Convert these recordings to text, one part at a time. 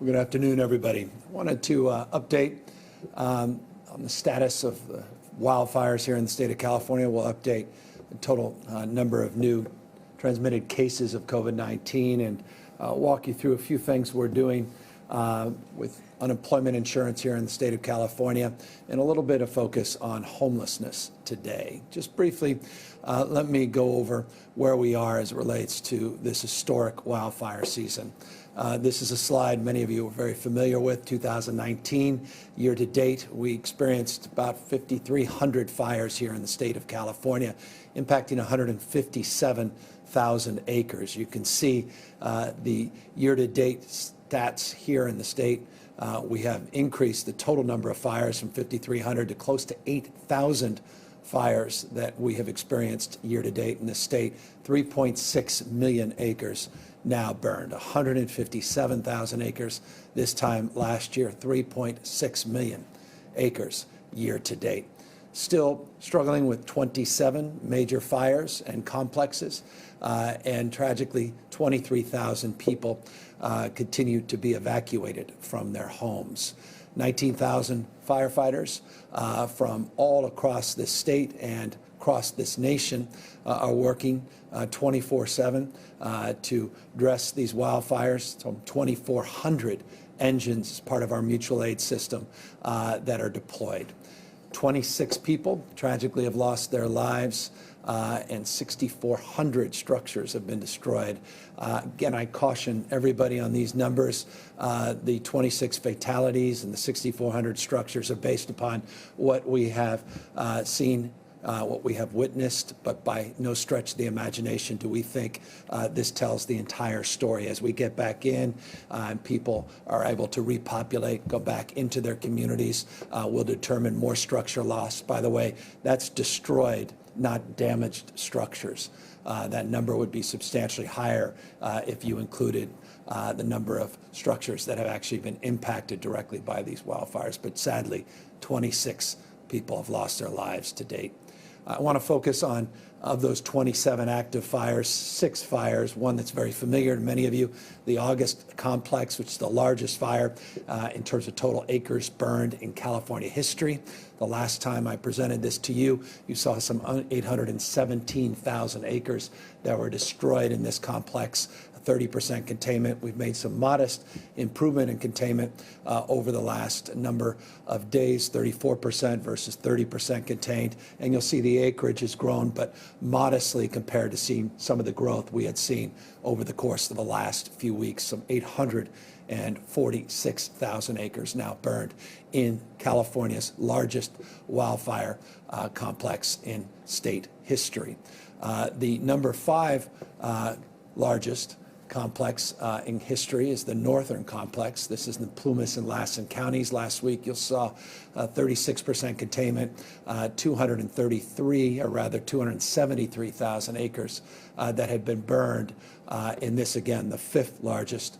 Good afternoon, everybody. I wanted to update on the status of the wildfires here in the state of California. We'll update the total number of new transmitted cases of COVID-19 and walk you through a few things we're doing with unemployment insurance here in the state of California, and a little bit of focus on homelessness today. Just briefly, let me go over where we are as it relates to this historic wildfire season. This is a slide many of you are very familiar with. 2019, year to date, we experienced about 5,300 fires here in the state of California, impacting 157,000 acres. You can see the year to date stats here in the state. We have increased the total number of fires from 5,300 to close to 8,000 fires that we have experienced year to date in the state. 3.6 million acres now burned, 157,000 acres this time last year, 3.6 million acres year to date. Still struggling with 27 major fires and complexes, and tragically 23,000 people continue to be evacuated from their homes. 19,000 firefighters from all across this state and across this nation are working 24/7 to address these wildfires. So 2,400 engines as part of our mutual aid system that are deployed. 26 people tragically have lost their lives, and 6,400 structures have been destroyed. Again, I caution everybody on these numbers. The 26 fatalities and the 6,400 structures are based upon what we have seen, what we have witnessed, but by no stretch of the imagination do we think this tells the entire story. As we get back in and people are able to repopulate, go back into their communities, we'll determine more structure loss. By the way, that's destroyed, not damaged structures. That number would be substantially higher if you included the number of structures that have actually been impacted directly by these wildfires. But sadly, 26 people have lost their lives to date. I want to focus on, of those 27 active fires, 6 fires, one that's very familiar to many of you, the August complex, which is the largest fire in terms of total acres burned in California history. The last time I presented this to you, you saw some 817,000 acres that were destroyed in this complex. 30% containment. We've made some modest improvement in containment over the last number of days, 34% versus 30% contained. And you'll see the acreage has grown, but modestly compared to seeing some of the growth we had seen over the course of the last few weeks, some 846,000 acres now burned in California's largest wildfire complex in state history. The number 5 largest complex in history is the northern complex. This is in the Plumas and Lassen counties. Last week you saw 36% containment, 273,000 acres that had been burned in this, again, the 5th largest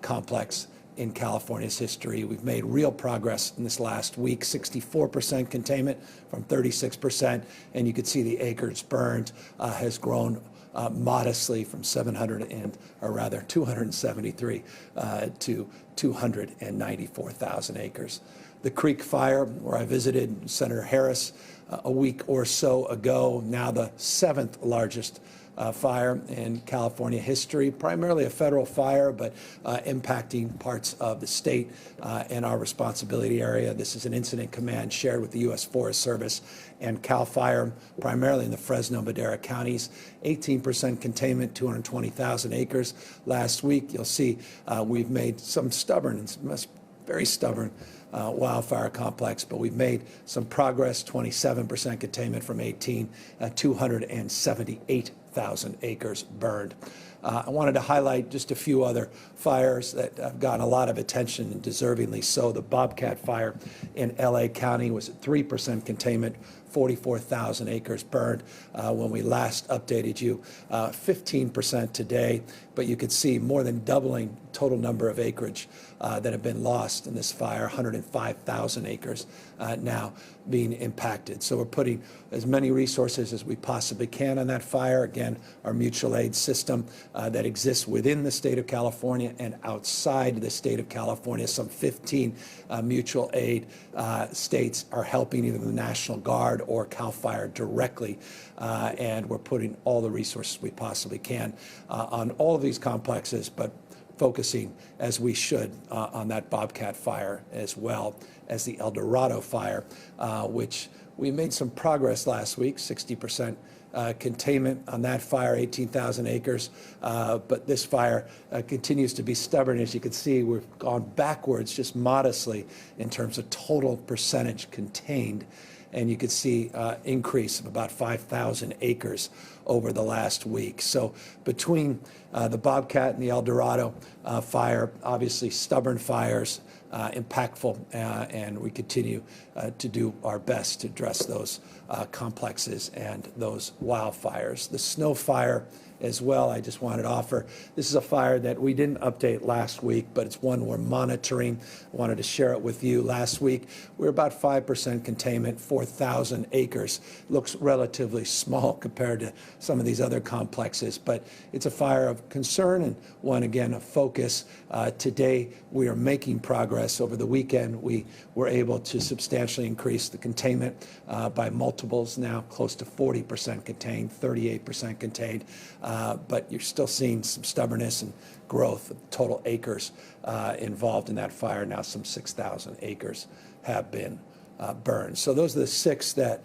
complex in California's history. We've made real progress in this last week, 64% containment from 36%, and you can see the acres burned has grown modestly from 273 to 294,000 acres. The Creek Fire, where I visited Senator Harris a week or so ago, now the 7th largest fire in California history, primarily a federal fire, but impacting parts of the state and our responsibility area. This is an incident command shared with the U.S. Forest Service and CAL FIRE, primarily in the Fresno, Madera counties. 18% containment, 220,000 acres. Last week, you'll see we've made some stubborn, very stubborn wildfire complex, but we've made some progress, 27% containment from 18, 278,000 acres burned. I wanted to highlight just a few other fires that have gotten a lot of attention, and deservingly so. The Bobcat Fire in LA County was at 3% containment, 44,000 acres burned when we last updated you. 15% today, but you could see more than doubling total number of acreage that have been lost in this fire, 105,000 acres now being impacted. So we're putting as many resources as we possibly can on that fire. Again, our mutual aid system that exists within the state of California and outside the state of California. Some 15 mutual aid states are helping either the National Guard or CAL FIRE directly, and we're putting all the resources we possibly can on all of these complexes, but focusing, as we should, on that Bobcat fire as well as the El Dorado fire, which we made some progress last week, 60% containment on that fire, 18,000 acres. But this fire continues to be stubborn. As you can see, we've gone backwards just modestly in terms of total percentage contained. And you can see increase of about 5,000 acres over the last week. So between the Bobcat and the El Dorado fire, obviously stubborn fires, impactful, and we continue to do our best to address those complexes and those wildfires. The snow fire as well, I just wanted to offer. This is a fire that we didn't update last week, but it's one we're monitoring. I wanted to share it with you. Last week, we were about 5% containment, 4,000 acres. Looks relatively small compared to some of these other complexes, but it's a fire of concern and one, again, of focus. Today, we are making progress. Over the weekend, we were able to substantially increase the containment by multiples now, close to 40% contained, 38% contained. But you're still seeing some stubbornness and growth of total acres involved in that fire. Now some 6,000 acres have been burned. So those are the 6 that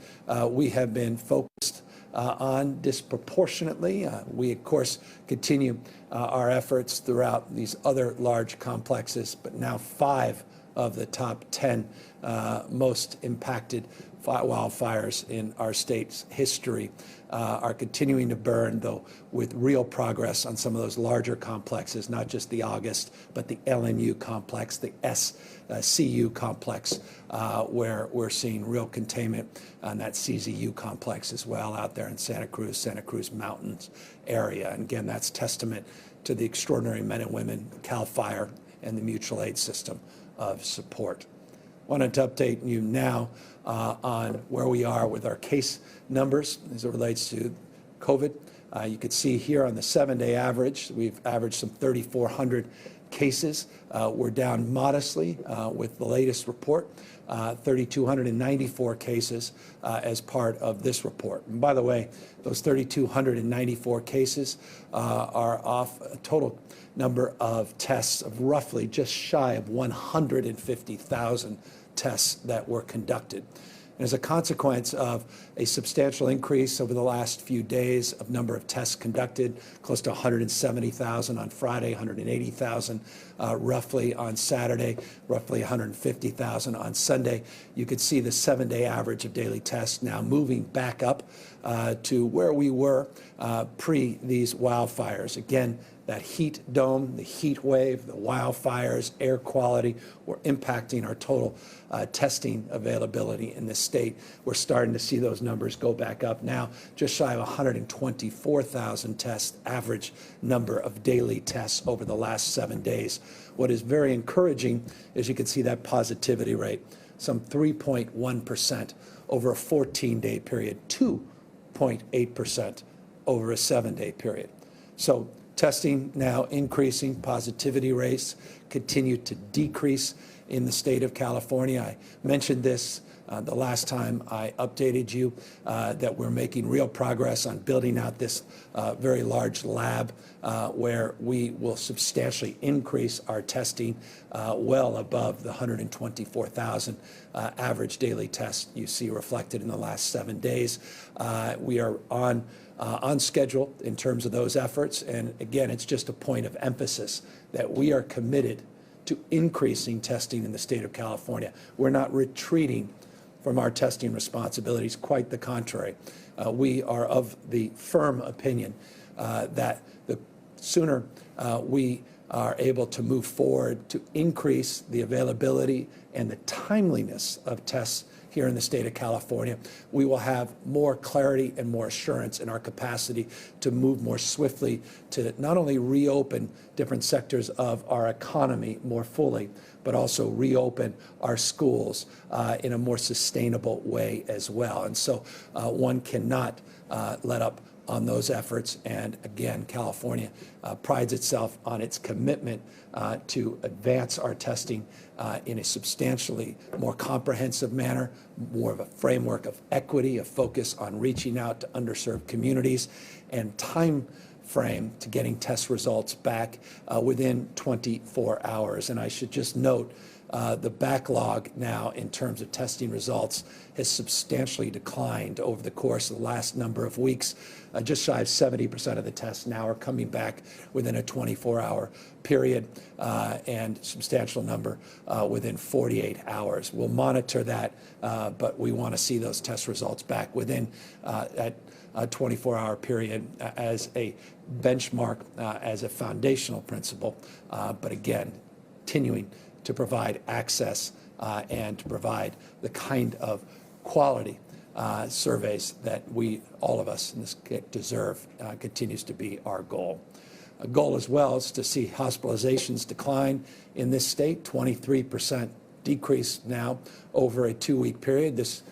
we have been focused on disproportionately. We, of course, continue our efforts throughout these other large complexes, but now 5 of the top 10 most impacted wildfires in our state's history are continuing to burn, though with real progress on some of those larger complexes, not just the August, but the LNU complex, the SCU complex, where we're seeing real containment on that CZU complex as well out there in Santa Cruz Mountains area. And again, that's testament to the extraordinary men and women, CAL FIRE, and the mutual aid system of support. Wanted to update you now on where we are with our case numbers as it relates to COVID. You can see here on the 7-day average, we've averaged some 3,400 cases. We're down modestly with the latest report, 3,294 cases as part of this report. And by the way, those 3,294 cases are off a total number of tests of roughly just shy of 150,000 tests that were conducted. And as a consequence of a substantial increase over the last few days of number of tests conducted, close to 170,000 on Friday, 180,000 roughly on Saturday, roughly 150,000 on Sunday, you could see the 7-day average of daily tests now moving back up to where we were pre these wildfires. Again, that heat dome, the heat wave, the wildfires, air quality were impacting our total testing availability in the state. We're starting to see those numbers go back up now, just shy of 124,000 tests, average number of daily tests over the last 7 days. What is very encouraging is you can see that positivity rate, some 3.1% over a 14-day period, 2.8% over a 7-day period. So testing now increasing, positivity rates continue to decrease in the state of California. I mentioned this the last time I updated you, that we're making real progress on building out this very large lab where we will substantially increase our testing well above the 124,000 average daily tests you see reflected in the last 7 days. We are on schedule in terms of those efforts. And again, it's just a point of emphasis that we are committed to increasing testing in the state of California. We're not retreating from our testing responsibilities, quite the contrary. We are of the firm opinion that the sooner we are able to move forward to increase the availability and the timeliness of tests here in the state of California, we will have more clarity and more assurance in our capacity to move more swiftly to not only reopen different sectors of our economy more fully, but also reopen our schools in a more sustainable way as well. And so one cannot let up on those efforts. And again, California prides itself on its commitment to advance our testing in a substantially more comprehensive manner, more of a framework of equity, a focus on reaching out to underserved communities, and time frame to getting test results back within 24 hours. And I should just note the backlog now in terms of testing results has substantially declined over the course of the last number of weeks. Just shy of 70% of the tests now are coming back within a 24-hour period, and substantial number within 48 hours. We'll monitor that, but we want to see those test results back within that 24-hour period as a benchmark, as a foundational principle, but again, continuing to provide access and to provide the kind of quality surveys that all of us in this deserve, continues to be our goal. A goal as well is to see hospitalizations decline in this state, 23% decrease now over a 2-week period. This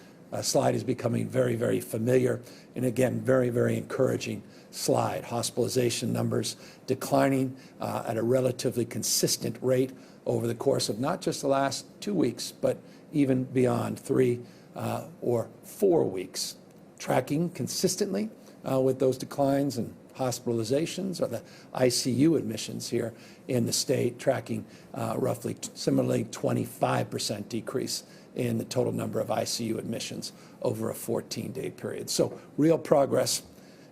slide is becoming very, very familiar, and again, very, very encouraging slide. Hospitalization numbers declining at a relatively consistent rate over the course of not just the last 2 weeks, but even beyond 3 or 4 weeks. Tracking consistently with those declines in hospitalizations or the ICU admissions here in the state, tracking roughly similarly 25% decrease in the total number of ICU admissions over a 14-day period. So real progress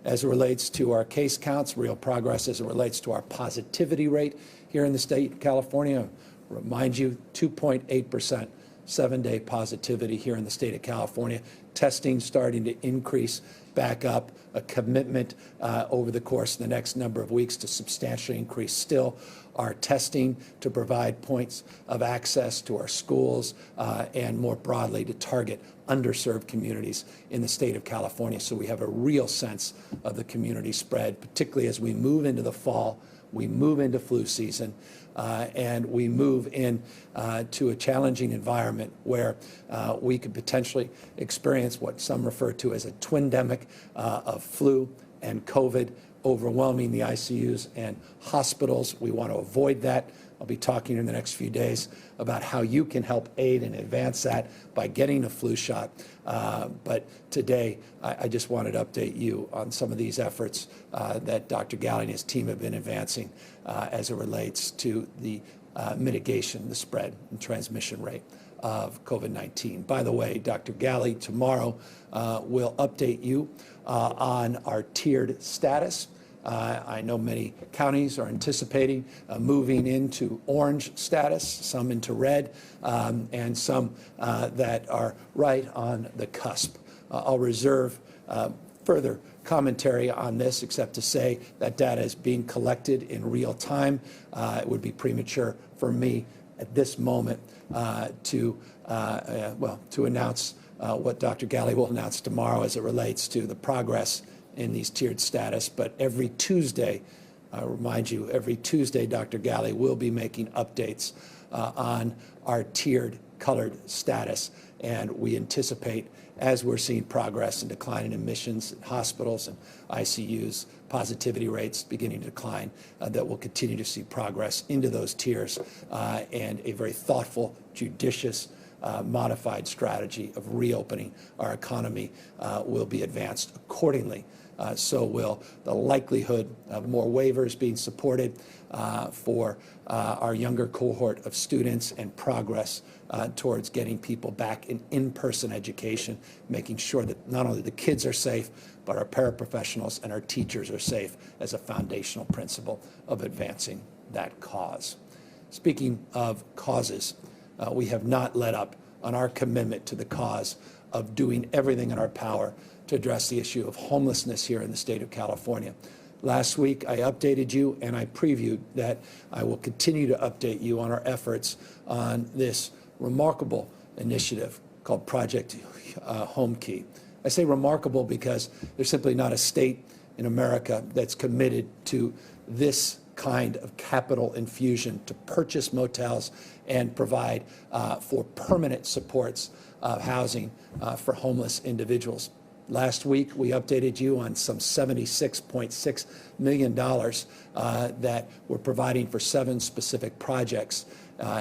as it relates to our case counts, real progress as it relates to our positivity rate here in the state of California. Remind you, 2.8% 7-day positivity here in the state of California. Testing starting to increase back up, a commitment over the course of the next number of weeks to substantially increase still our testing to provide points of access to our schools and more broadly to target underserved communities in the state of California, so we have a real sense of the community spread, particularly as we move into the fall, we move into flu season, and we move in to a challenging environment where we could potentially experience what some refer to as a twindemic of flu and COVID overwhelming the ICUs and hospitals. We want to avoid that. I'll be talking in the next few days about how you can help aid and advance that by getting a flu shot. But today, I just wanted to update you on some of these efforts that Dr. Galley and his team have been advancing as it relates to the mitigation, the spread and transmission rate of COVID-19. By the way, Dr. Galley tomorrow will update you on our tiered status. I know many counties are anticipating moving into orange status, some into red, and some that are right on the cusp. I'll reserve further commentary on this, except to say that data is being collected in real time. It would be premature for me at this moment to announce what Dr. Galley will announce tomorrow as it relates to the progress in these tiered status. But every Tuesday, I remind you, every Tuesday, Dr. Galley will be making updates on our tiered colored status. And we anticipate, as we're seeing progress in declining admissions in hospitals and ICUs, positivity rates beginning to decline, that we'll continue to see progress into those tiers, and a very thoughtful, judicious, modified strategy of reopening our economy will be advanced accordingly. So will the likelihood of more waivers being supported for our younger cohort of students and progress towards getting people back in in-person education, making sure that not only the kids are safe, but our paraprofessionals and our teachers are safe as a foundational principle of advancing that cause. Speaking of causes, we have not let up on our commitment to the cause of doing everything in our power to address the issue of homelessness here in the state of California. Last week, I updated you and I previewed that I will continue to update you on our efforts on this remarkable initiative called Project Home Key. I say remarkable because there's simply not a state in America that's committed to this kind of capital infusion to purchase motels and provide for permanent supports of housing for homeless individuals. Last week, we updated you on some $76.6 million that we're providing for 7 specific projects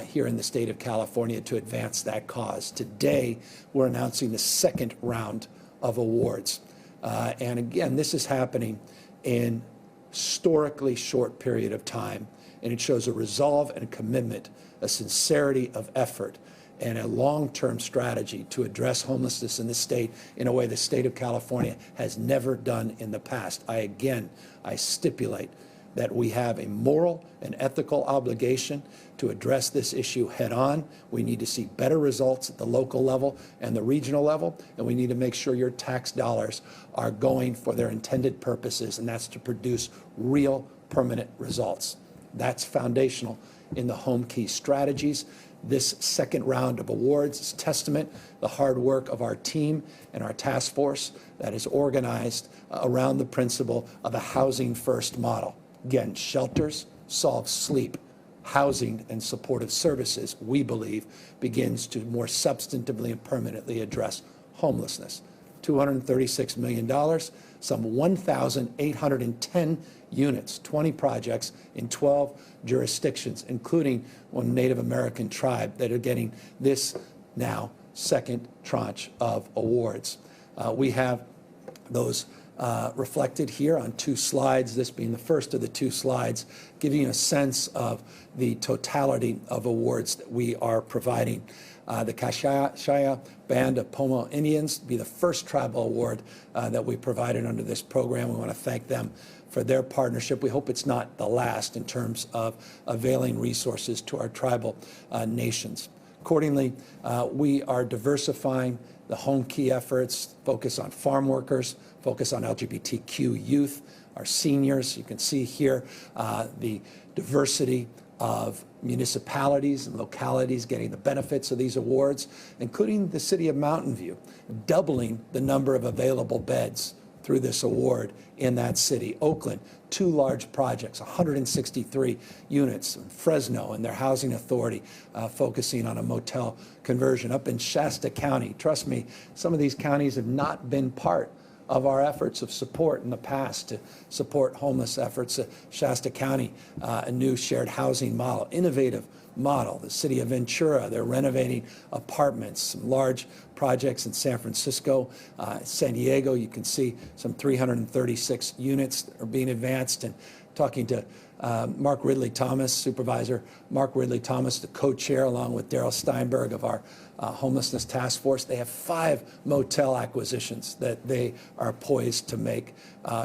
here in the state of California to advance that cause. Today, we're announcing the second round of awards. And again, this is happening in historically short period of time, and it shows a resolve and a commitment, a sincerity of effort, and a long-term strategy to address homelessness in the state in a way the state of California has never done in the past. I stipulate that we have a moral and ethical obligation to address this issue head-on. We need to see better results at the local level and the regional level, and we need to make sure your tax dollars are going for their intended purposes, and that's to produce real permanent results. That's foundational in the Home Key strategies. This second round of awards is testament the hard work of our team and our task force that is organized around the principle of a housing-first model. Again, shelters solve sleep. Housing and supportive services, we believe, begins to more substantively and permanently address homelessness. $236 million, some 1,810 units, 20 projects in 12 jurisdictions, including one Native American tribe that are getting this now second tranche of awards. We have those reflected here on 2 slides, this being the first of the 2 slides, giving you a sense of the totality of awards that we are providing. The Kashaya Band of Pomo Indians be the first tribal award that we provided under this program. We want to thank them for their partnership. We hope it's not the last in terms of availing resources to our tribal nations. Accordingly, we are diversifying the Home Key efforts, focus on farm workers, focus on LGBTQ youth, our seniors. You can see here the diversity of municipalities and localities getting the benefits of these awards, including the city of Mountain View, doubling the number of available beds through this award in that city. Oakland, 2 large projects, 163 units. In Fresno and their housing authority focusing on a motel conversion. Up in Shasta County, trust me, some of these counties have not been part of our efforts of support in the past to support homeless efforts. Shasta County, a new shared housing model, innovative model. The city of Ventura, they're renovating apartments, some large projects in San Francisco. San Diego, you can see some 336 units that are being advanced. And talking to Mark Ridley Thomas, Supervisor Mark Ridley Thomas, the co-chair, along with Daryl Steinberg of our homelessness task force. They have 5 motel acquisitions that they are poised to make,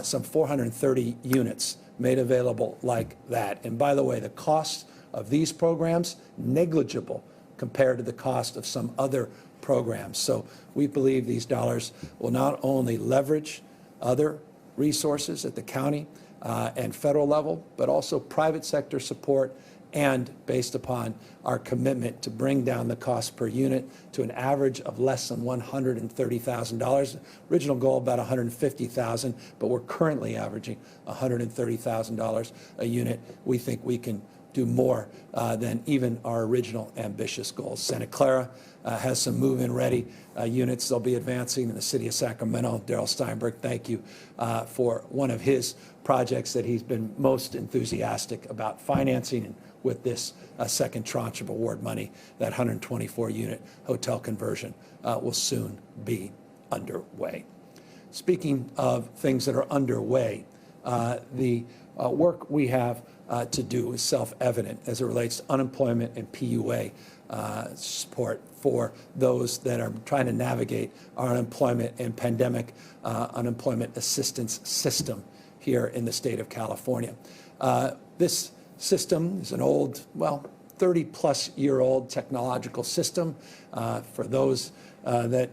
some 430 units made available like that. And by the way, the cost of these programs, negligible compared to the cost of some other programs. So we believe these dollars will not only leverage other resources at the county and federal level, but also private sector support, and based upon our commitment to bring down the cost per unit to an average of less than $130,000. Original goal about $150,000, but we're currently averaging $130,000 a unit. We think we can do more than even our original ambitious goals. Santa Clara has some move-in ready units they'll be advancing in the city of Sacramento. Daryl Steinberg, thank you for one of his projects that he's been most enthusiastic about financing, and with this second tranche of award money, that 124-unit hotel conversion will soon be underway. Speaking of things that are underway, the work we have to do is self-evident as it relates to unemployment and PUA support for those that are trying to navigate our unemployment and pandemic unemployment assistance system here in the state of California. This system is an old, 30-plus-year-old technological system. For those that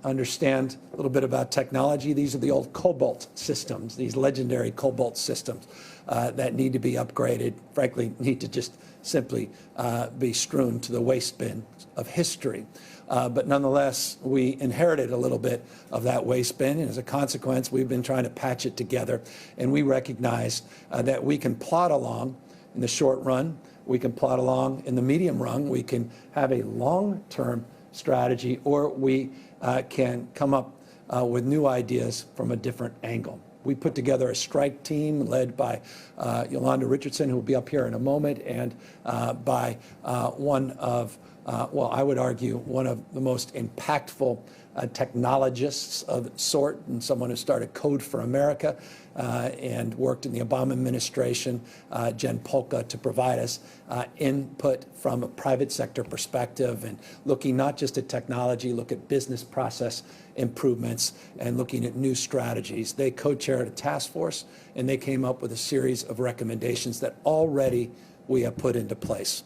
understand a little bit about technology, these are the old Cobalt systems, these legendary Cobalt systems that need to be upgraded, frankly, need to just simply be strewn to the waste bin of history. But nonetheless, we inherited a little bit of that waste bin, and as a consequence, we've been trying to patch it together, and we recognize that we can plod along in the short run, we can plod along in the medium run, we can have a long-term strategy, or we can come up with new ideas from a different angle. We put together a strike team led by Yolanda Richardson, who will be up here in a moment, and by one of, well, I would argue, one of the most impactful technologists of sort, and someone who started Code for America and worked in the Obama administration, Jen Polka, to provide us input from a private sector perspective and looking not just at technology, look at business process improvements and looking at new strategies. They co-chaired a task force, and they came up with a series of recommendations that already we have put into place.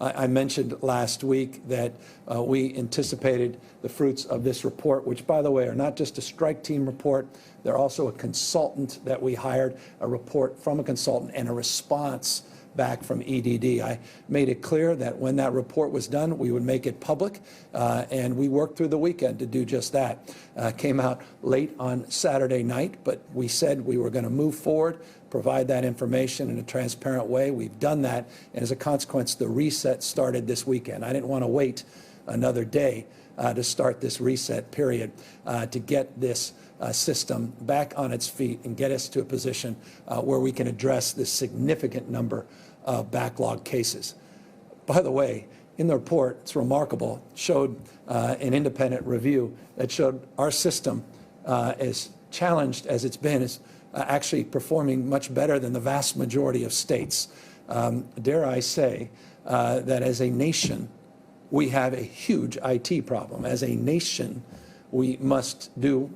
I mentioned last week that we anticipated the fruits of this report, which, by the way, are not just a strike team report. They're also a consultant that we hired, a report from a consultant, and a response back from EDD. I made it clear that when that report was done, we would make it public, and we worked through the weekend to do just that. Came out late on Saturday night, but we said we were going to move forward, provide that information in a transparent way. We've done that, and as a consequence, the reset started this weekend. I didn't want to wait another day to start this reset period to get this system back on its feet and get us to a position where we can address this significant number of backlog cases. By the way, in the report, it's remarkable, showed an independent review that showed our system, as challenged as it's been, is actually performing much better than the vast majority of states. Dare I say that as a nation, we have a huge IT problem. As a nation, we must do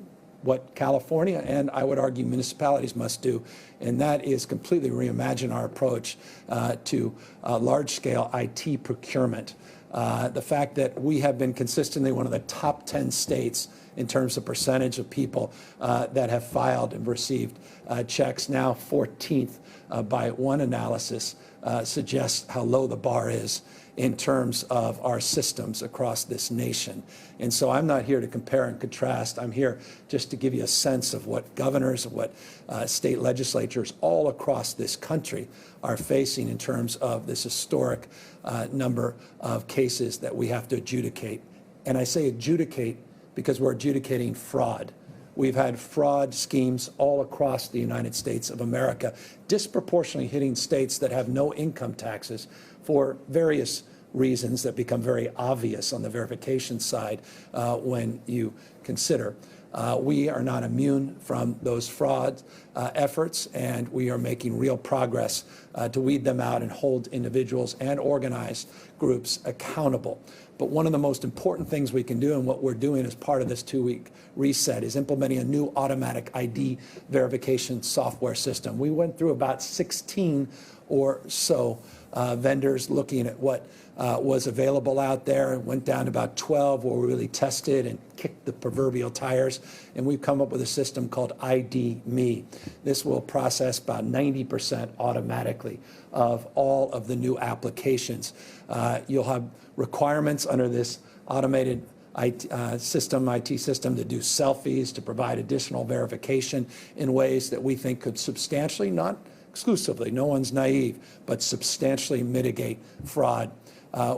what California and I would argue municipalities must do, and that is completely reimagine our approach to large-scale IT procurement. The fact that we have been consistently one of the top 10 states in terms of percentage of people that have filed and received checks, now 14th by one analysis, suggests how low the bar is in terms of our systems across this nation. And so I'm not here to compare and contrast. I'm here just to give you a sense of what governors, what state legislatures all across this country are facing in terms of this historic number of cases that we have to adjudicate. And I say adjudicate because we're adjudicating fraud. We've had fraud schemes all across the United States of America, disproportionately hitting states that have no income taxes for various reasons that become very obvious on the verification side when you consider. We are not immune from those fraud efforts, and we are making real progress to weed them out and hold individuals and organized groups accountable. But one of the most important things we can do, and what we're doing as part of this 2-week reset, is implementing a new automatic ID verification software system. We went through about 16 or so vendors looking at what was available out there, and went down to about 12 where we really tested and kicked the proverbial tires, and we've come up with a system called ID.me. This will process about 90% automatically of all of the new applications. You'll have requirements under this automated IT system to do selfies, to provide additional verification in ways that we think could substantially, not exclusively, no one's naive, but substantially mitigate fraud.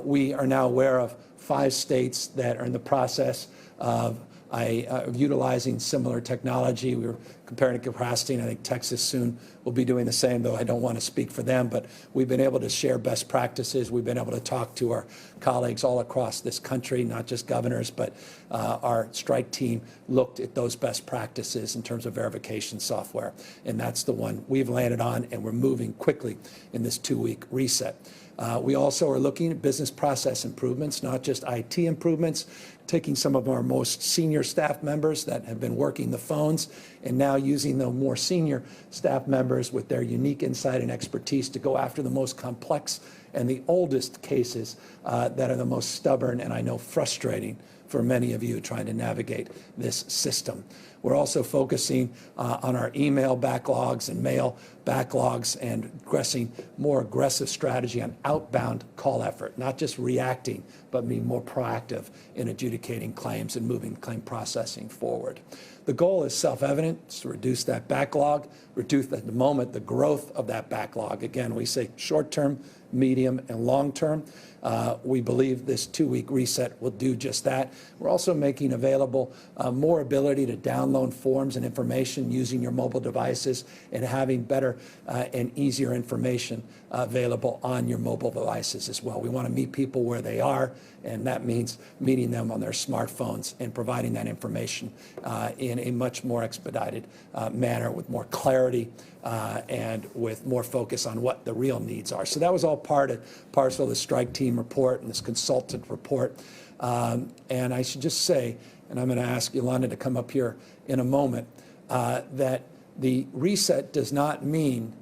We are now aware of 5 states that are in the process of utilizing similar technology. We were comparing and contrasting. I think Texas soon will be doing the same, though I don't want to speak for them. But we've been able to share best practices. We've been able to talk to our colleagues all across this country, not just governors, but our strike team looked at those best practices in terms of verification software. And that's the one we've landed on, and we're moving quickly in this 2-week reset. We also are looking at business process improvements, not just IT improvements, taking some of our most senior staff members that have been working the phones and now using the more senior staff members with their unique insight and expertise to go after the most complex and the oldest cases that are the most stubborn and I know frustrating for many of you trying to navigate this system. We're also focusing on our email backlogs and mail backlogs and addressing more aggressive strategy on outbound call effort, not just reacting, but being more proactive in adjudicating claims and moving claim processing forward. The goal is self-evident. It's to reduce that backlog, reduce at the moment the growth of that backlog. Again, we say short-term, medium, and long-term. We believe this 2-week reset will do just that. We're also making available more ability to download forms and information using your mobile devices and having better and easier information available on your mobile devices as well. We want to meet people where they are, and that means meeting them on their smartphones and providing that information in a much more expedited manner with more clarity and with more focus on what the real needs are. So that was all part and parcel of the strike team report and this consultant report. And I should just say, and I'm going to ask Yolanda to come up here in a moment, that the reset does not mean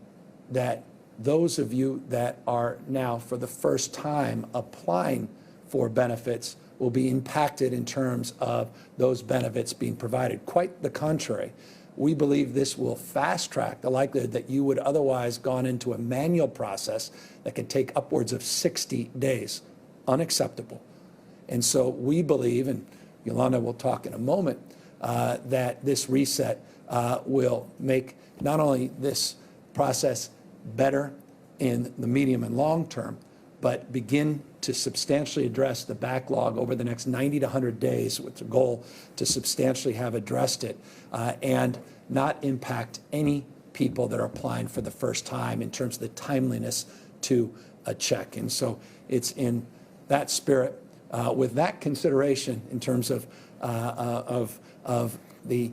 that those of you that are now for the first time applying for benefits will be impacted in terms of those benefits being provided. Quite the contrary. We believe this will fast track the likelihood that you would otherwise gone into a manual process that can take upwards of 60 days. Unacceptable. And so we believe, and Yolanda will talk in a moment, that this reset will make not only this process better in the medium and long term, but begin to substantially address the backlog over the next 90 to 100 days with the goal to substantially have addressed it and not impact any people that are applying for the first time in terms of the timeliness to a check. And so it's in that spirit, with that consideration in terms of the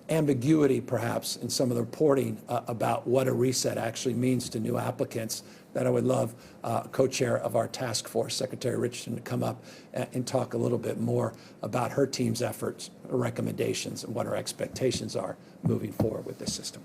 ambiguity perhaps in some of the reporting about what a reset actually means to new applicants, that I would love co-chair of our task force, Secretary Richardson, to come up and talk a little bit more about her team's efforts, her recommendations, and what her expectations are moving forward with this system.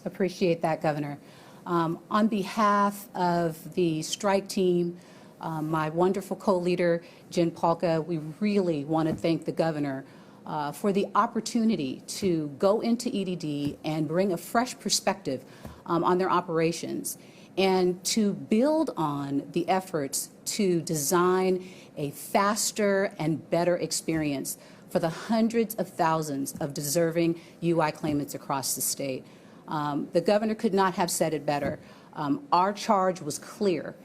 Appreciate that, Governor. On behalf of the strike team, my wonderful co-leader, Jen Paulka, we really want to thank the governor for the opportunity to go into EDD and bring a fresh perspective on their operations and to build on the efforts to design a faster and better experience for the hundreds of thousands of deserving UI claimants across the state. The governor could not have said it better. Our charge was clear.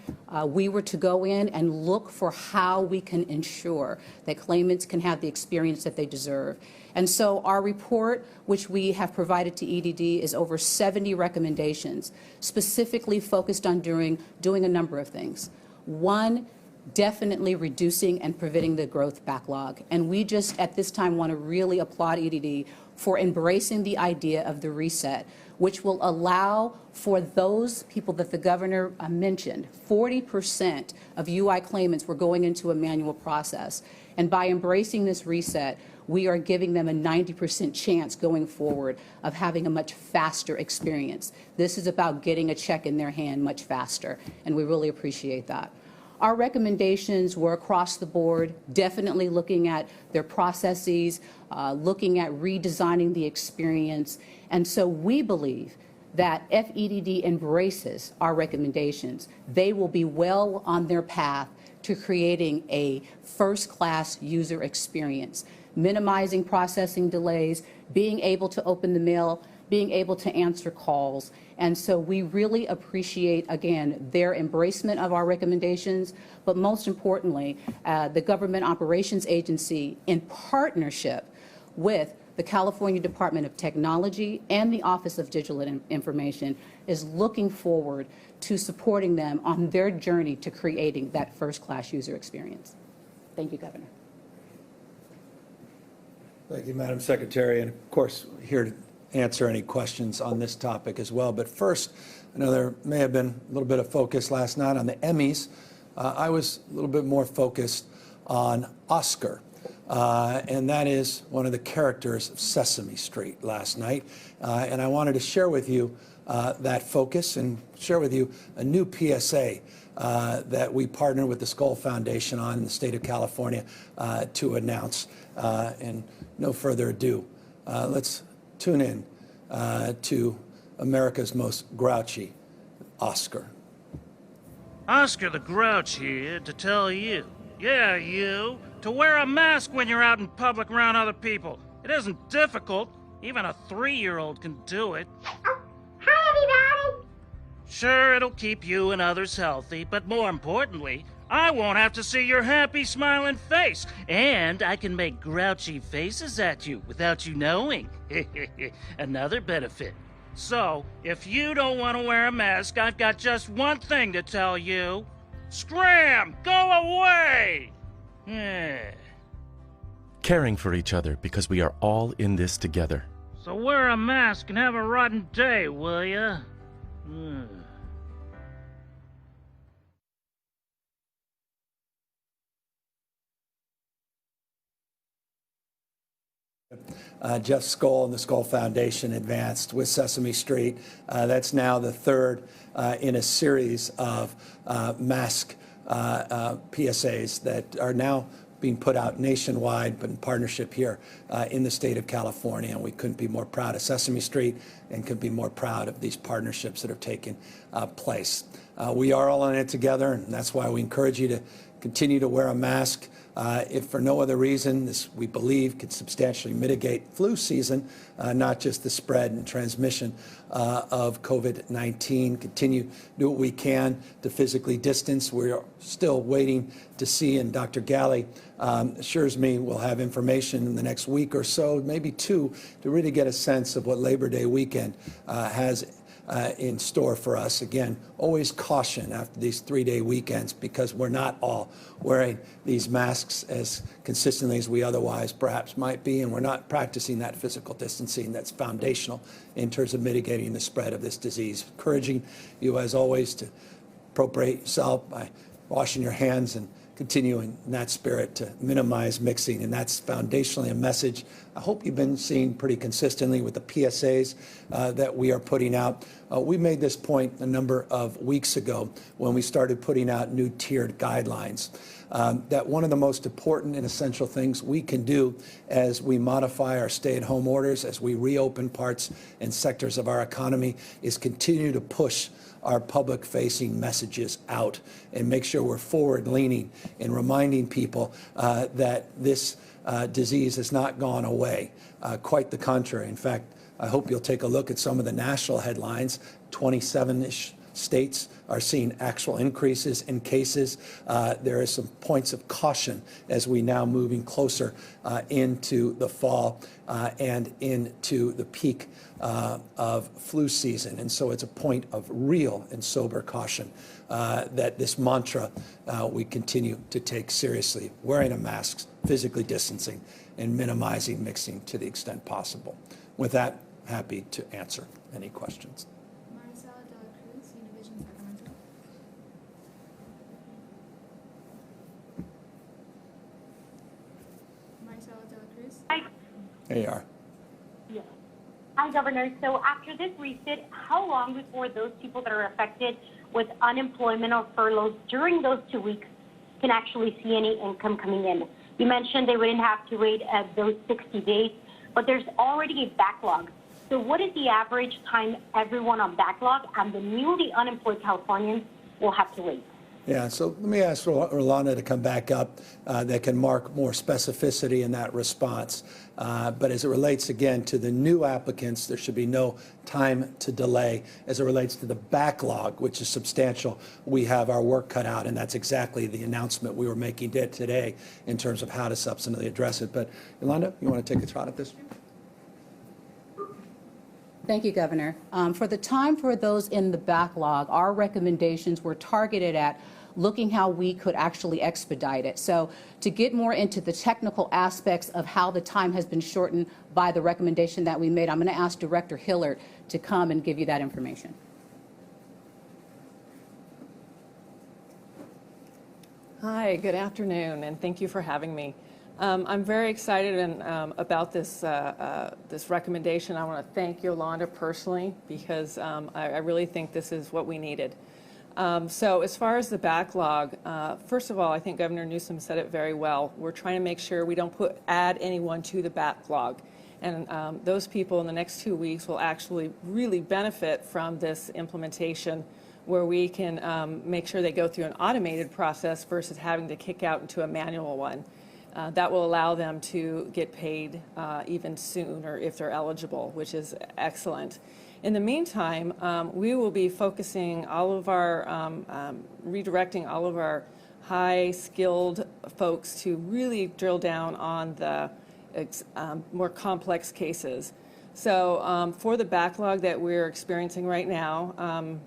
We were to go in and look for how we can ensure that claimants can have the experience that they deserve. And so our report, which we have provided to EDD, is over 70 recommendations, specifically focused on doing a number of things. One, definitely reducing and preventing the growth backlog. And we just, at this time, want to really applaud EDD for embracing the idea of the reset, which will allow for those people that the governor mentioned. 40% of UI claimants were going into a manual process. And by embracing this reset, we are giving them a 90% chance going forward of having a much faster experience. This is about getting a check in their hand much faster, and we really appreciate that. Our recommendations were across the board, definitely looking at their processes, looking at redesigning the experience. And so we believe that if EDD embraces our recommendations, they will be well on their path to creating a first-class user experience, minimizing processing delays, being able to open the mail, being able to answer calls. And so we really appreciate, again, their embracement of our recommendations, but most importantly, the Government Operations Agency, in partnership with the California Department of Technology and the Office of Digital Information, is looking forward to supporting them on their journey to creating that first-class user experience. Thank you, Governor. Thank you, Madam Secretary, and of course, here to answer any questions on this topic as well. But first, I know there may have been a little bit of focus last night on the Emmys. I was a little bit more focused on Oscar. And that is one of the characters of Sesame Street last night. And I wanted to share with you that focus and share with you a new PSA that we partnered with the Skoll Foundation on in the state of California to announce. And no further ado, let's tune in to America's most grouchy, Oscar. Oscar the Grouch here to tell you, yeah, you, to wear a mask when you're out in public around other people. It isn't difficult. Even a 3-year-old can do it. Hi, Sure, it'll keep you and others healthy, but more importantly, I won't have to see your happy, smiling face, and I can make grouchy faces at you without you knowing. Another benefit. So, if you don't want to wear a mask, I've got just one thing to tell you. Scram! Go away! Caring for each other because we are all in this together. So wear a mask and have a rotten day, will ya? Jeff Skoll and the Skoll Foundation advanced with Sesame Street. That's now the third in a series of mask PSAs that are now being put out nationwide, but in partnership here in the state of California. And we couldn't be more proud of Sesame Street and couldn't be more proud of these partnerships that have taken place. We are all in it together, and that's why we encourage you to continue to wear a mask. If for no other reason, this, we believe, could substantially mitigate flu season, not just the spread and transmission of COVID-19. Continue to do what we can to physically distance. We're still waiting to see, and Dr. Galley assures me we'll have information in the next week or so, maybe two, to really get a sense of what Labor Day weekend has in store for us. Again, always caution after these 3-day weekends, because we're not all wearing these masks as consistently as we otherwise perhaps might be, and we're not practicing that physical distancing that's foundational in terms of mitigating the spread of this disease. Encouraging you, as always, to appropriate yourself by washing your hands and continuing in that spirit to minimize mixing, and that's foundationally a message I hope you've been seeing pretty consistently with the PSAs that we are putting out. We made this point a number of weeks ago when we started putting out new tiered guidelines, that one of the most important and essential things we can do as we modify our stay-at-home orders, as we reopen parts and sectors of our economy, is continue to push our public-facing messages out and make sure we're forward-leaning in reminding people that this disease has not gone away. Quite the contrary. In fact, I hope you'll take a look at some of the national headlines. 27-ish states are seeing actual increases in cases. There are some points of caution as we now moving closer into the fall and into the peak of flu season. And so it's a point of real and sober caution that this mantra we continue to take seriously, wearing a mask, physically distancing, and minimizing mixing to the extent possible. With that, happy to answer any questions. There you are. Yes. Hi, Governor. So after this reset, how long before those people that are affected with unemployment or furloughs during those 2 weeks can actually see any income coming in? You mentioned they wouldn't have to wait those 60 days, but there's already a backlog. So what is the average time everyone on backlog and the newly unemployed Californians will have to wait? Yeah, so let me ask Rolanda to come back up that can mark more specificity in that response. But as it relates, again, to the new applicants, there should be no time to delay. As it relates to the backlog, which is substantial, we have our work cut out, and that's exactly the announcement we were making today in terms of how to substantively address it. But Yolanda, you want to take a shot at this? Thank you, Governor. For the time for those in the backlog, our recommendations were targeted at looking how we could actually expedite it. So to get more into the technical aspects of how the time has been shortened by the recommendation that we made, I'm going to ask Director Hillard to come and give you that information. Hi, good afternoon, and thank you for having me. I'm very excited about this this recommendation. I want to thank Yolanda personally because I really think this is what we needed. So as far as the backlog, first of all, I think Governor Newsom said it very well. We're trying to make sure we don't add anyone to the backlog. And those people in the next 2 weeks will actually really benefit from this implementation where we can make sure they go through an automated process versus having to kick out into a manual one. That will allow them to get paid even sooner if they're eligible, which is excellent. In the meantime, we will be focusing all of our, redirecting all of our high-skilled folks to really drill down on the more complex cases. So for the backlog that we're experiencing right now,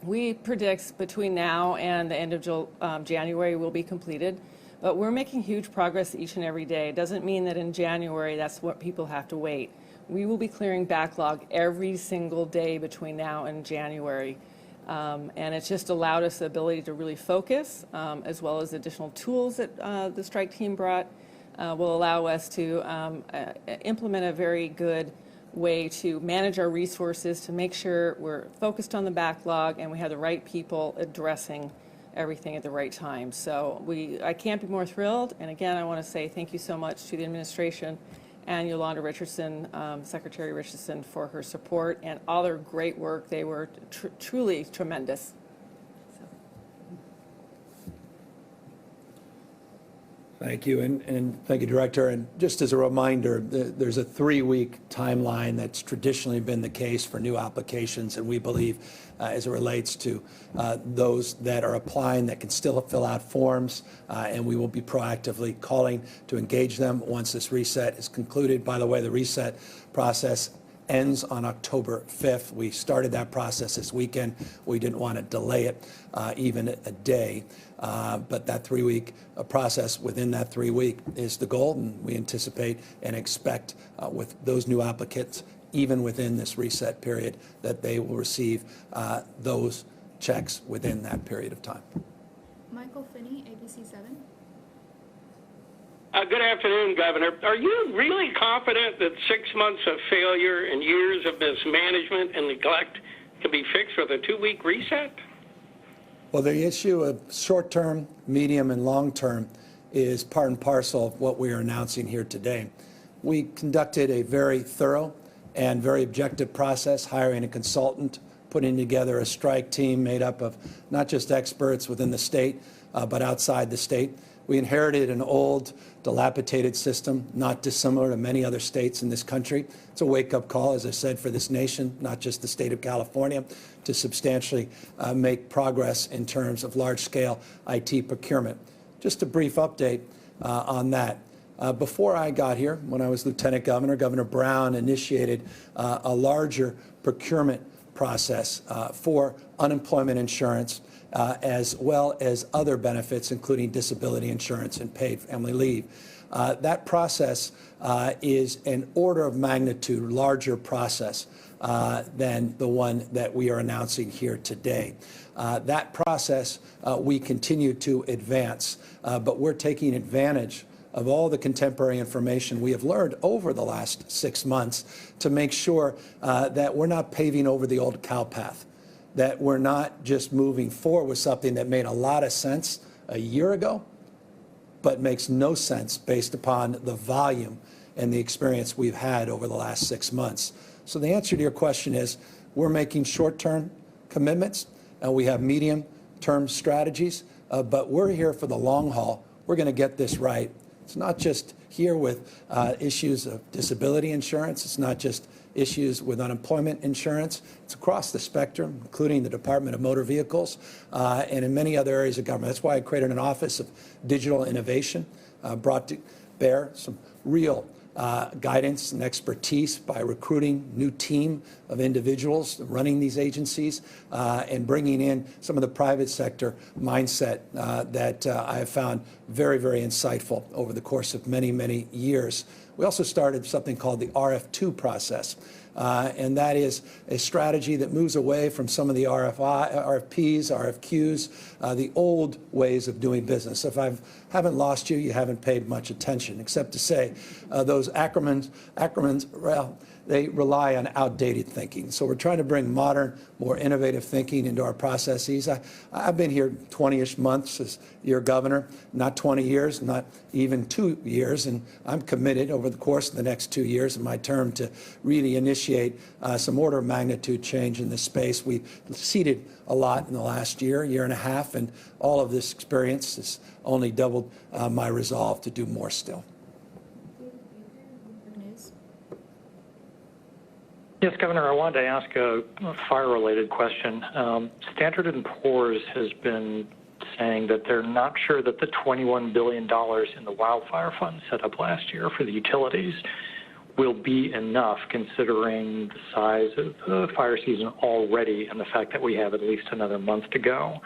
we predict between now and the end of January will be completed, but we're making huge progress each and every day. It doesn't mean that in January that's what people have to wait. We will be clearing backlog every single day between now and January. And it's just allowed us the ability to really focus, as well as additional tools that the strike team brought will allow us to implement a very good way to manage our resources, to make sure we're focused on the backlog and we have the right people addressing everything at the right time. So I can't be more thrilled. And again, I want to say thank you so much to the administration and Yolanda Richardson, Secretary Richardson, for her support and all their great work. They were truly tremendous. Thank you, and thank you, Director. And just as a reminder, there's a 3-week timeline that's traditionally been the case for new applications, and we believe as it relates to those that are applying that can still fill out forms, and we will be proactively calling to engage them once this reset is concluded. By the way, the reset process ends on October 5th. We started that process this weekend. We didn't want to delay it even a day. But that 3-week process, within that 3-week is the goal, and we anticipate and expect with those new applicants, even within this reset period, that they will receive those checks within that period of time. Michael Finney, ABC 7. Good afternoon, Governor. Are you really confident that 6 months of failure and years of mismanagement and neglect can be fixed with a 2-week reset? Well, the issue of short-term, medium, and long-term is part and parcel of what we are announcing here today. We conducted a very thorough and very objective process, hiring a consultant, putting together a strike team made up of not just experts within the state, but outside the state. We inherited an old, dilapidated system, not dissimilar to many other states in this country. It's a wake-up call, as I said, for this nation, not just the state of California, to substantially make progress in terms of large-scale IT procurement. Just a brief update on that. Before I got here, when I was Lieutenant Governor, Governor Brown initiated a larger procurement process for unemployment insurance, as well as other benefits, including disability insurance and paid family leave. That process is an order of magnitude larger process than the one that we are announcing here today. That process we continue to advance, but we're taking advantage of all the contemporary information we have learned over the last 6 months to make sure that we're not paving over the old cow path, that we're not just moving forward with something that made a lot of sense a year ago, but makes no sense based upon the volume and the experience we've had over the last 6 months. So the answer to your question is we're making short-term commitments, and we have medium-term strategies, but we're here for the long haul. We're going to get this right. It's not just here with issues of disability insurance. It's not just issues with unemployment insurance. It's across the spectrum, including the Department of Motor Vehicles and in many other areas of government. That's why I created an Office of Digital Innovation, brought to bear some real guidance and expertise by recruiting new team of individuals running these agencies and bringing in some of the private sector mindset that I have found very, very insightful over the course of many, many years. We also started something called the RF2 process, and that is a strategy that moves away from some of the RFPs, RFQs, the old ways of doing business. If I haven't lost you, you haven't paid much attention, except to say those acronyms, well, they rely on outdated thinking. So we're trying to bring modern, more innovative thinking into our processes. I've been here 20-ish months as your governor, not 20 years, not even 2 years, and I'm committed over the course of the next 2 years of my term to really initiate some order of magnitude change in this space. We've seeded a lot in the last year and a half, and all of this experience has only doubled my resolve to do more still. Yes, Governor, I wanted to ask a fire-related question. Standard & Poor's has been saying that they're not sure that the $21 billion in the wildfire fund set up last year for the utilities will be enough, considering the size of the fire season already and the fact that we have at least another month to go.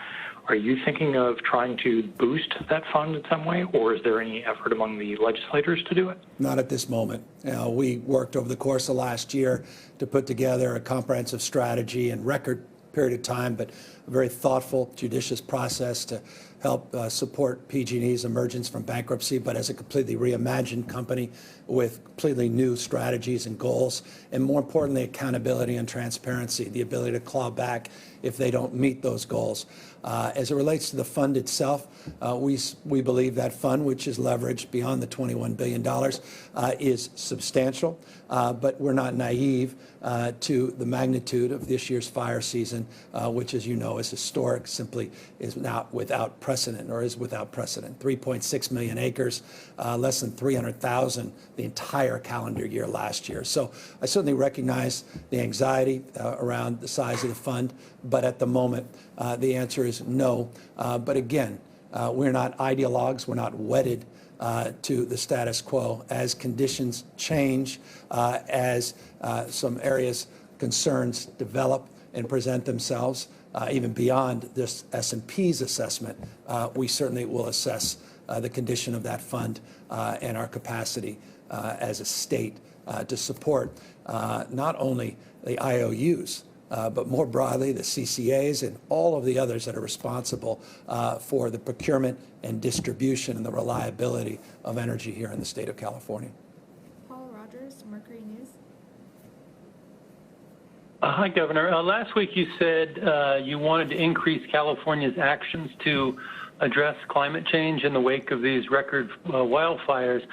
Are you thinking of trying to boost that fund in some way, or is there any effort among the legislators to do it? Not at this moment. We worked over the course of last year to put together a comprehensive strategy in record period of time, but a very thoughtful, judicious process to help support PG&E's emergence from bankruptcy, but as a completely reimagined company with completely new strategies and goals, and more importantly, accountability and transparency, the ability to claw back if they don't meet those goals. As it relates to the fund itself, we believe that fund, which is leveraged beyond the $21 billion, is substantial, but we're not naive to the magnitude of this year's fire season, which, as you know, is historic, simply is not without precedent, or is without precedent. 3.6 million acres, less than 300,000 the entire calendar year last year. So I certainly recognize the anxiety around the size of the fund, but at the moment, the answer is no. But again, we're not ideologues. We're not wedded to the status quo. As conditions change, as some areas, concerns develop and present themselves, even beyond this S&P's assessment, we certainly will assess the condition of that fund and our capacity as a state to support not only the IOUs, but more broadly the CCAs and all of the others that are responsible for the procurement and distribution and the reliability of energy here in the state of California. Paul Rogers, Mercury News. Hi, Governor. Last week you said you wanted to increase California's actions to address climate change in the wake of these record wildfires.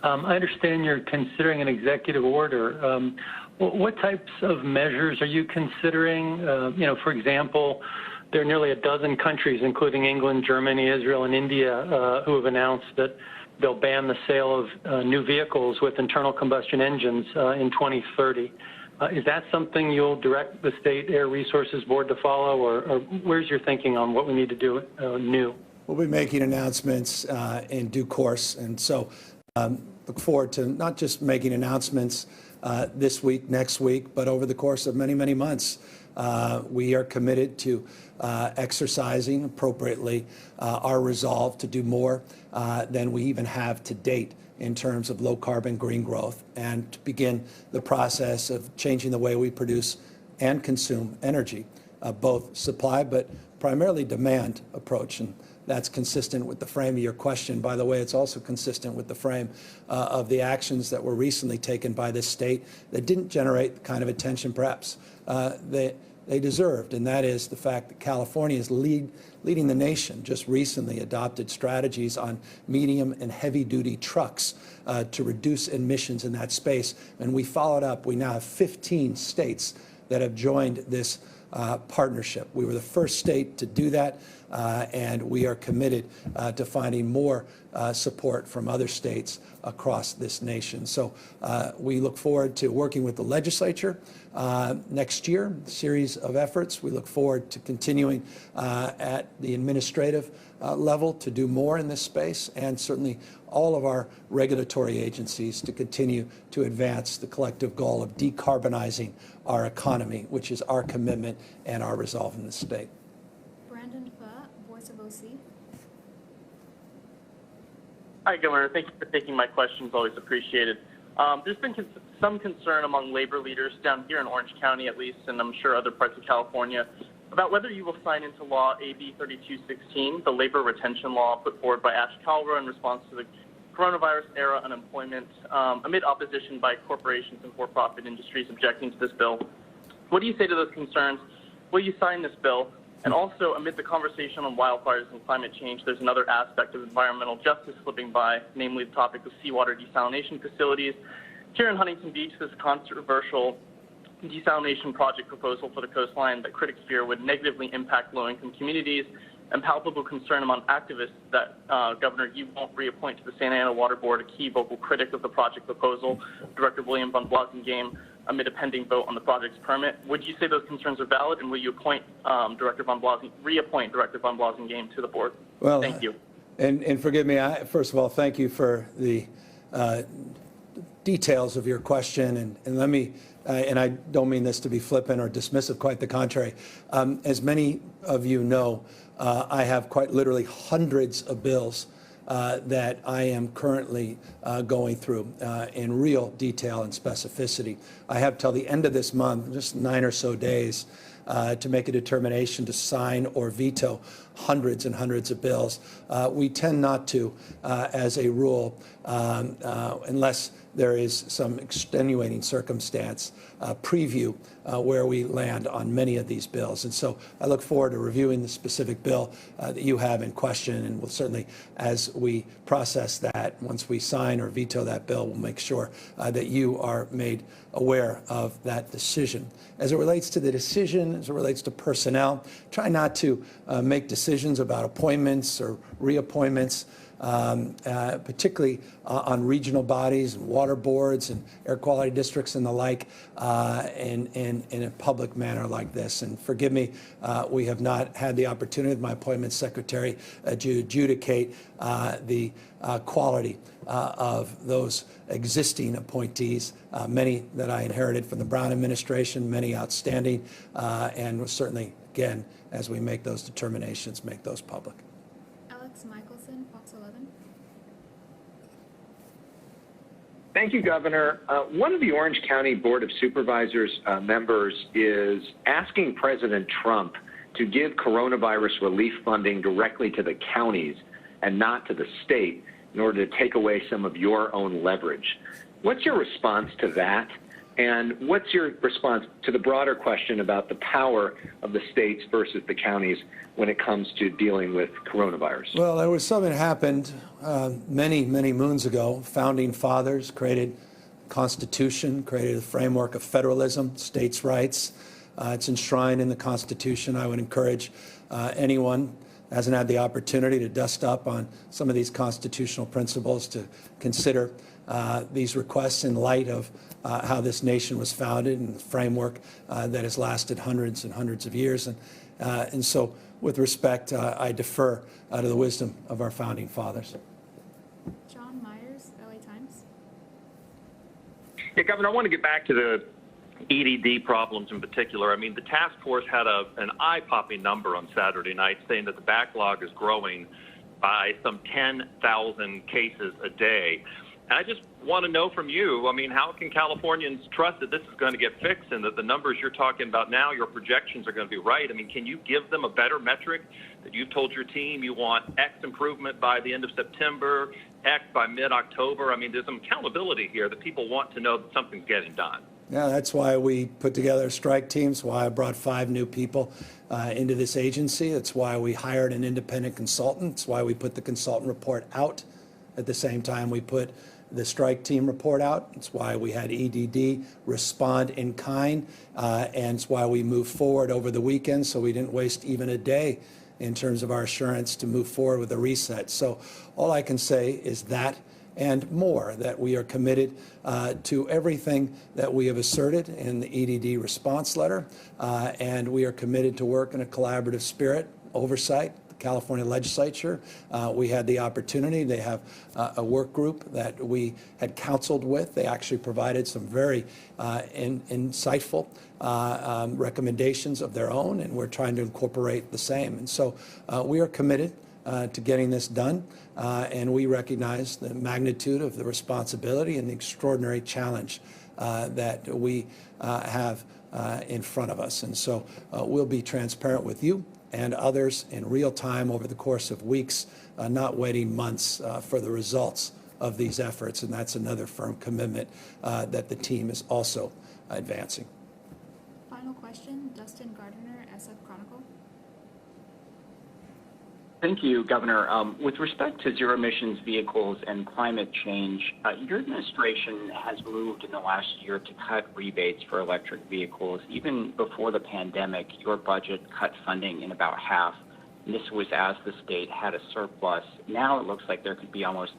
I understand you're considering an executive order. What types of measures are you considering? For example, there are nearly a dozen countries, including England, Germany, Israel, and India, who have announced that they'll ban the sale of new vehicles with internal combustion engines in 2030. Is that something you'll direct the State Air Resources Board to follow, or where's your thinking on what we need to do new? We'll be making announcements in due course, and so look forward to not just making announcements this week, next week, but over the course of many, many months. We are committed to exercising appropriately our resolve to do more than we even have to date in terms of low carbon green growth, and to begin the process of changing the way we produce and consume energy, both supply but primarily demand approach. And that's consistent with the frame of your question. By the way, it's also consistent with the frame of the actions that were recently taken by this state that didn't generate the kind of attention perhaps they deserved, and that is the fact that California is leading the nation. Just recently adopted strategies on medium and heavy-duty trucks to reduce emissions in that space. And we followed up. We now have 15 states that have joined this partnership. We were the first state to do that, and we are committed to finding more support from other states across this nation. So we look forward to working with the legislature next year, a series of efforts. We look forward to continuing at the administrative level to do more in this space, and certainly all of our regulatory agencies to continue to advance the collective goal of decarbonizing our economy, which is our commitment and our resolve in the state. Brandon Pha, Voice of OC. Hi, Governor. Thank you for taking my questions. Always appreciated. There's been some concern among labor leaders down here in Orange County, at least, and I'm sure other parts of California, about whether you will sign into law AB 3216, the labor retention law put forward by Ash Kalra in response to the coronavirus-era unemployment, amid opposition by corporations and for-profit industries objecting to this bill. What do you say to those concerns? Will you sign this bill? And also, amid the conversation on wildfires and climate change, there's another aspect of environmental justice slipping by, namely the topic of seawater desalination facilities. Here in Huntington Beach, there's a controversial desalination project proposal for the coastline that critics fear would negatively impact low-income communities, and palpable concern among activists that, Governor, you won't reappoint to the Santa Ana Water Board a key vocal critic of the project proposal, Director William von Blausengame, amid a pending vote on the project's permit. Would you say those concerns are valid, and will you reappoint Director Von Blasingame to the board? Well, thank you. And forgive me, first of all, thank you for the details of your question. And let me, and I don't mean this to be flippant or dismissive, quite the contrary. As many of you know, I have quite literally hundreds of bills that I am currently going through in real detail and specificity. I have till the end of this month, just 9 or so days, to make a determination to sign or veto hundreds and hundreds of bills. We tend not to, as a rule, unless there is some extenuating circumstance, preview where we land on many of these bills. And so I look forward to reviewing the specific bill that you have in question, and we'll certainly, as we process that, once we sign or veto that bill, we'll make sure that you are made aware of that decision. As it relates to the decision, as it relates to personnel, try not to make decisions about appointments or reappointments, particularly on regional bodies and water boards and air quality districts and the like, in a public manner like this. And forgive me, we have not had the opportunity with my appointment secretary to adjudicate the quality of those existing appointees, many that I inherited from the Brown administration, many outstanding, and we'll certainly, again, as we make those determinations, make those public. Michelson, Fox 11. Thank you, Governor. One of the Orange County Board of Supervisors members is asking President Trump to give coronavirus relief funding directly to the counties and not to the state in order to take away some of your own leverage. What's your response to that? And what's your response to the broader question about the power of the states versus the counties when it comes to dealing with coronavirus? Well, there was something that happened many, many moons ago. Founding fathers created a Constitution, created a framework of federalism, states' rights. It's enshrined in the Constitution. I would encourage anyone who hasn't had the opportunity to dust up on some of these constitutional principles to consider these requests in light of how this nation was founded and the framework that has lasted hundreds and hundreds of years. And so, with respect, I defer to the wisdom of our founding fathers. John Myers, LA Times. Yeah, Governor, I want to get back to the EDD problems in particular. I mean, the task force had an eye-popping number on Saturday night saying that the backlog is growing by some 10,000 cases a day. And I just want to know from you, I mean, how can Californians trust that this is going to get fixed and that the numbers you're talking about now, your projections are going to be right? I mean, can you give them a better metric that you've told your team you want X improvement by the end of September, X by mid-October? I mean, there's some accountability here that people want to know that something's getting done. Yeah, that's why we put together a strike team. It's why I brought 5 new people into this agency. It's why we hired an independent consultant. It's why we put the consultant report out at the same time we put the strike team report out. It's why we had EDD respond in kind, and it's why we moved forward over the weekend so we didn't waste even a day in terms of our assurance to move forward with a reset. So all I can say is that and more, that we are committed to everything that we have asserted in the EDD response letter, and we are committed to work in a collaborative spirit, oversight. California legislature, we had the opportunity. They have a work group that we had counseled with. They actually provided some very insightful recommendations of their own, and we're trying to incorporate the same. And so we are committed to getting this done, and we recognize the magnitude of the responsibility and the extraordinary challenge that we have in front of us. And so we'll be transparent with you and others in real time over the course of weeks, not waiting months for the results of these efforts. And that's another firm commitment that the team is also advancing. Final question, Dustin Gardner, SF Chronicle. Thank you, Governor. With respect to zero emissions vehicles and climate change, your administration has moved in the last year to cut rebates for electric vehicles. Even before the pandemic, your budget cut funding in about half. And this was as the state had a surplus. Now it looks like there could be almost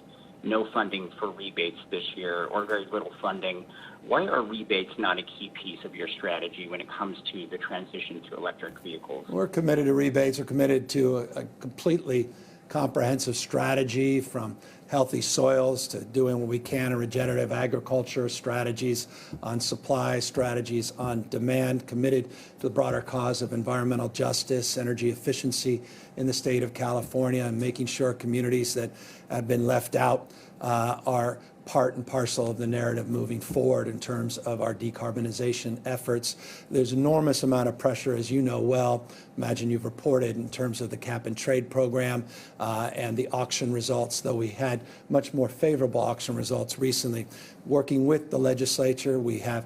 no funding for rebates this year, or very little funding. Why are rebates not a key piece of your strategy when it comes to the transition to electric vehicles? We're committed to rebates. We're committed to a completely comprehensive strategy, from healthy soils to doing what we can in regenerative agriculture, strategies on supply, strategies on demand, committed to the broader cause of environmental justice, energy efficiency in the state of California, and making sure communities that have been left out are part and parcel of the narrative moving forward in terms of our decarbonization efforts. There's enormous amount of pressure, as you know well. Imagine you've reported in terms of the cap and trade program and the auction results, though we had much more favorable auction results recently. Working with the legislature, we have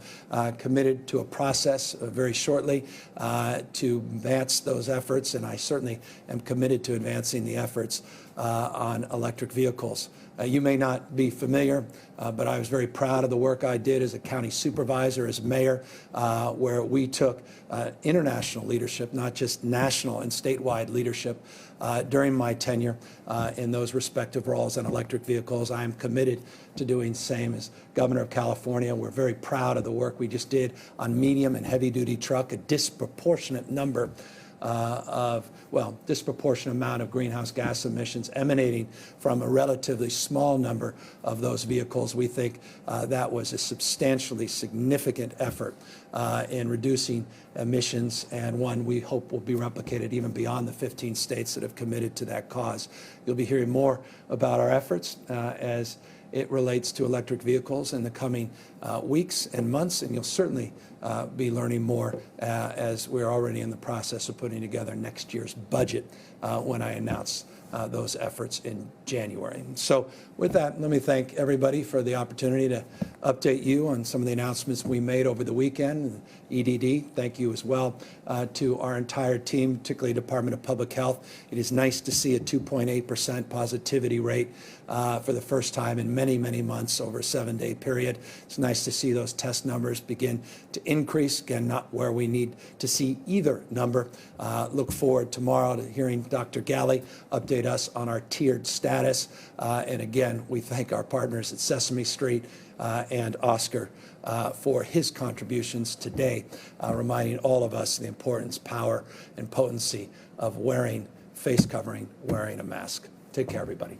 committed to a process very shortly to advance those efforts, and I certainly am committed to advancing the efforts on electric vehicles. You may not be familiar, but I was very proud of the work I did as a county supervisor, as mayor, where we took international leadership, not just national and statewide leadership, during my tenure in those respective roles on electric vehicles. I am committed to doing the same as Governor of California. We're very proud of the work we just did on medium and heavy-duty truck, a disproportionate number disproportionate amount of greenhouse gas emissions emanating from a relatively small number of those vehicles. We think that was a substantially significant effort in reducing emissions, and one we hope will be replicated even beyond the 15 states that have committed to that cause. You'll be hearing more about our efforts as it relates to electric vehicles in the coming weeks and months, and you'll certainly be learning more as we're already in the process of putting together next year's budget when I announce those efforts in January. So with that, let me thank everybody for the opportunity to update you on some of the announcements we made over the weekend. EDD, thank you as well to our entire team, particularly Department of Public Health. It is nice to see a 2.8% positivity rate for the first time in many, many months over a 7-day period. It's nice to see those test numbers begin to increase. Again, not where we need to see either number. Look forward tomorrow to hearing Dr. Galley update us on our tiered status. And again, we thank our partners at Sesame Street and Oscar for his contributions today, reminding all of us the importance, power, and potency of wearing face covering, wearing a mask. Take care, everybody.